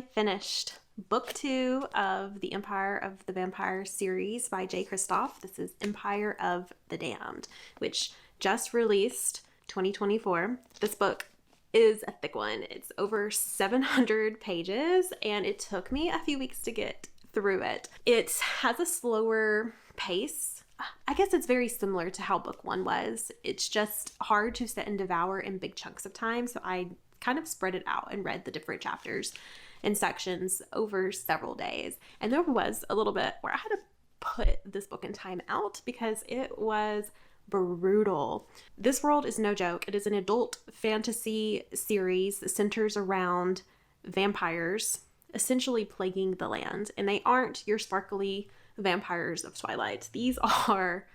I finished book 2 of the Empire of the Vampire series by Kristoff. This is Empire of the Damned, which just released 2024. This book is a thick one. It's over 700 pages, and it took me a few weeks to get through it. It has a slower pace. I guess it's very similar to how book 1 was. It's just hard to sit and devour in big chunks of time, so I kind of spread it out and read the different chapters and sections over several days. And there was a little bit where I had to put this book in time out because it was brutal. This world is no joke. It is an adult fantasy series that centers around vampires essentially plaguing the land. And they aren't your sparkly vampires of Twilight. These are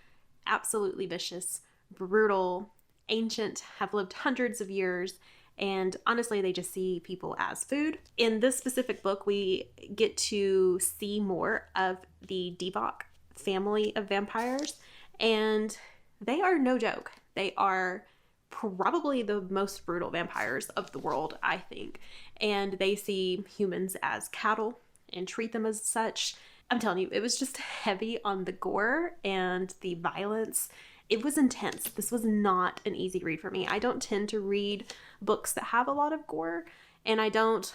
absolutely vicious, brutal, ancient, have lived hundreds of years, and honestly, they just see people as food. In this specific book, we get to see more of the Devok family of vampires, and they are no joke. They are probably the most brutal vampires of the world, I think. And they see humans as cattle and treat them as such. I'm telling you, it was just heavy on the gore and the violence. It was intense. This was not an easy read for me. I don't tend to read books that have a lot of gore, and I don't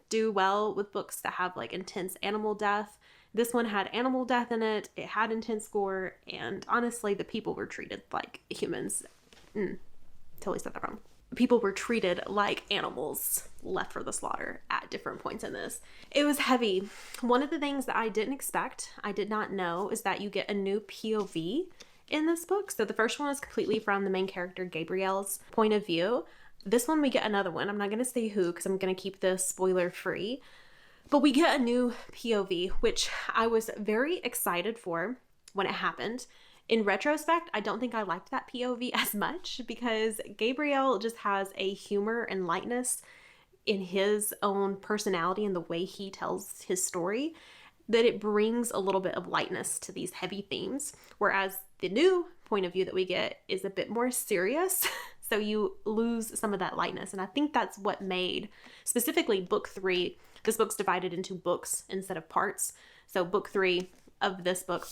do well with books that have like intense animal death. This one had animal death in it. It had intense gore, and honestly, the people were treated like humans. Totally said that wrong. People were treated like animals left for the slaughter at different points in this. It was heavy. One of the things that I didn't expect, I did not know, is that you get a new POV in this book. So the first one is completely from the main character Gabrielle's point of view. This one we get another one. I'm not going to say who because I'm going to keep this spoiler free. But we get a new POV, which I was very excited for when it happened. In retrospect, I don't think I liked that POV as much because Gabrielle just has a humor and lightness in his own personality and the way he tells his story that it brings a little bit of lightness to these heavy themes. Whereas the new point of view that we get is a bit more serious. So you lose some of that lightness. And I think that's what made specifically book 3. This book's divided into books instead of parts. So book 3 of this book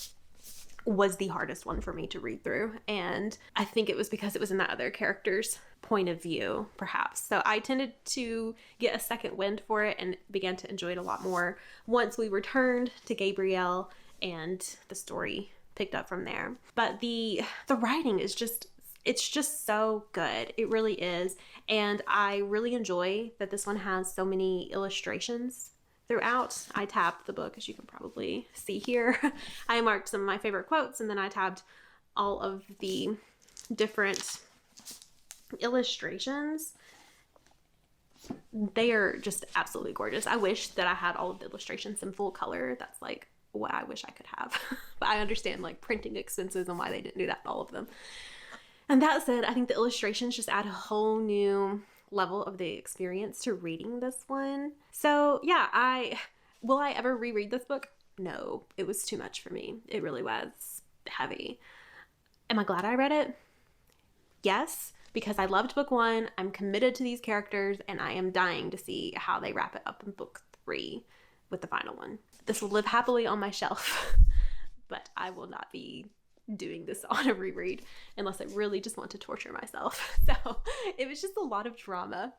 was the hardest one for me to read through. And I think it was because it was in that other character's point of view, perhaps. So I tended to get a second wind for it and began to enjoy it a lot more once we returned to Gabrielle and the story picked up from there. But the writing is just, it's just so good. It really is. And I really enjoy that this one has so many illustrations throughout. I tabbed the book, as you can probably see here. I marked some of my favorite quotes, and then I tabbed all of the different illustrations. They are just absolutely gorgeous. I wish that I had all of the illustrations in full color. That's like what I wish I could have. But I understand like printing expenses and why they didn't do that in all of them. And that said, I think the illustrations just add a whole new level of the experience to reading this one. So yeah, will I ever reread this book? No, it was too much for me. It really was heavy. Am I glad I read it? Yes, because I loved book 1. I'm committed to these characters, and I am dying to see how they wrap it up in book 3 with the final one. This will live happily on my shelf, but I will not be doing this on a reread unless I really just want to torture myself. So it was just a lot of drama.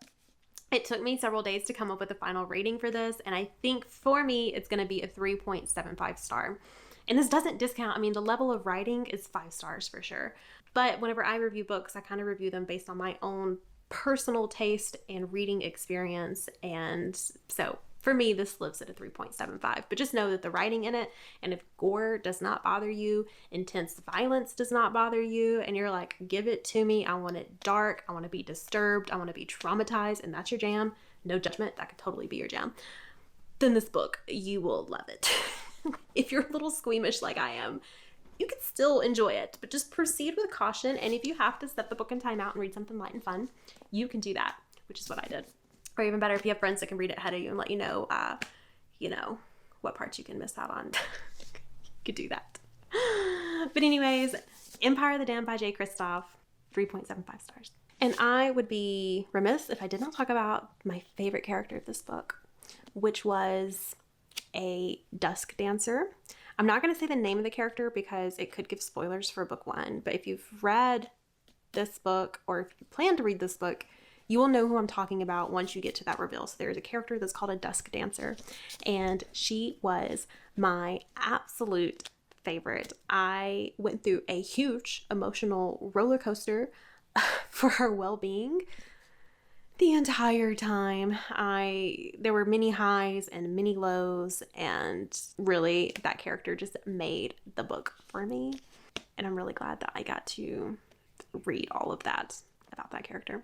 It took me several days to come up with a final rating for this, and I think for me it's going to be a 3.75 star. And this doesn't discount, I mean, the level of writing is 5 stars for sure. But whenever I review books, I kind of review them based on my own personal taste and reading experience. And so for me, this lives at a 3.75, but just know that the writing in it, and if gore does not bother you, intense violence does not bother you, and you're like, give it to me, I want it dark, I want to be disturbed, I want to be traumatized, and that's your jam, no judgment, that could totally be your jam, then this book, you will love it. If you're a little squeamish like I am, you can still enjoy it, but just proceed with caution, and if you have to set the book in time out and read something light and fun, you can do that, which is what I did. Or even better, if you have friends that can read it ahead of you and let you know, what parts you can miss out on. You could do that. But anyways, Empire of the Damned by Kristoff, 3.75 stars. And I would be remiss if I did not talk about my favorite character of this book. which was a dusk dancer. I'm not going to say the name of the character because it could give spoilers for book 1, but if you've read this book, or if you plan to read this book, you will know who I'm talking about once you get to that reveal. So there's a character that's called a dusk dancer, and she was my absolute favorite. I went through a huge emotional roller coaster for her well-being the entire time. There were many highs and many lows, and really that character just made the book for me. And I'm really glad that I got to read all of that about that character.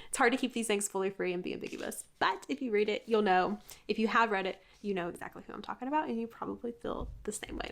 It's hard to keep these things fully free and be ambiguous, but if you read it, you'll know. If you have read it, you know exactly who I'm talking about, and you probably feel the same way.